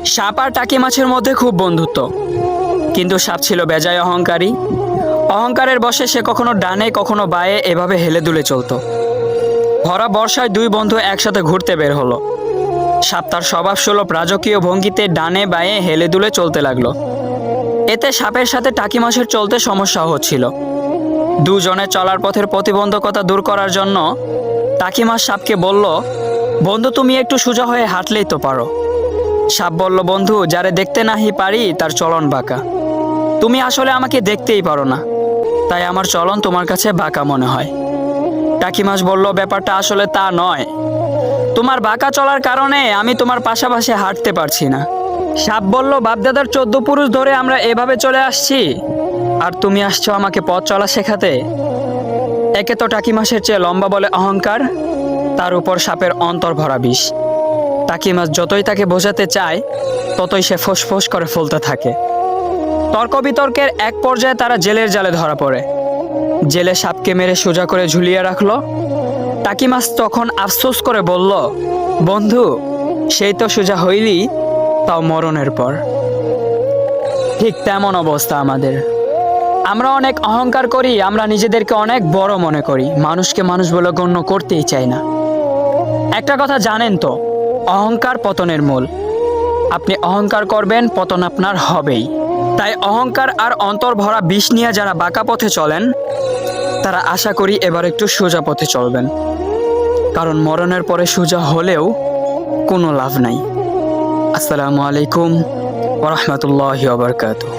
সাপ আর টাকি মাছের মধ্যে খুব বন্ধুত্ব, কিন্তু সাপ ছিল বেজায় অহংকারী। অহংকারের বশে সে কখনো ডানে কখনো বাঁয়ে এভাবে হেলে দুলে চলতো। ভরা বর্ষায় দুই বন্ধু একসাথে ঘুরতে বের হলো। সাপ তার স্বভাবসুলভ রাজকীয় ভঙ্গিতে ডানে বাঁয়ে হেলে দুলে চলতে লাগলো। এতে সাপের সাথে টাকি মাছের চলতে সমস্যা হচ্ছিল। দুজনে চলার পথের প্রতিবন্ধকতা দূর করার জন্য টাকি মাছ সাপকে বলল, বন্ধু তুমি একটু সোজা হয়ে হাঁটলেই তো পারো। সাপ বলল, বন্ধু যারে দেখতে নাহি পারি তার চলন বাঁকা। তুমি আসলে আমাকে দেখতেই পারো না, তাই আমার চলন তোমার কাছে বাঁকা মনে হয়। টাকি মাছ বলল, ব্যাপারটা আসলে তা নয়, তোমার বাঁকা চলার কারণে আমি তোমার পাশাপাশি হাঁটতে পারছি না। সাপ বলল, বাপদাদার 14 পুরুষ ধরে আমরা এভাবে চলে আসছি, আর তুমি আসছো আমাকে পথ চলা শেখাতে। একে তো টাকি মাছের চেয়ে লম্বা বলে অহংকার, তার উপর সাপের অন্তর ভরা বিষ। টাকি মাছ যতই তাকে বোঝাতে চায় ততই সে ফোঁস করে ফুলতে থাকে। তর্ক বিতর্কের এক পর্যায়ে তারা জেলের জালে ধরা পড়ে। জেলে সাপকে মেরে সোজা করে ঝুলিয়ে রাখলো। টাকি মাছ তখন আফসোস করে বলল, বন্ধু সেই তো সোজা হইলি, তাও মরণের পর। ঠিক তেমন অবস্থা আমাদের। আমরা অনেক অহংকার করি, আমরা নিজেদেরকে অনেক বড় মনে করি, মানুষকে মানুষ বলে গণ্য করতেই চাই না। একটা কথা জানেন তো, অহংকার পতনের মূল। আপনি অহংকার করবেন, পতন আপনার হবেই। তাই অহংকার আর অন্তর ভরা বিষ নিয়ে যারা বাঁকা পথে চলেন, তারা আশা করি এবার একটু সোজা পথে চলবেন, কারণ মরণের পরে সোজা হলেও কোনো লাভ নাই। আসসালামু আলাইকুম ওয়া রাহমাতুল্লাহি ওয়া বারাকাতুহু।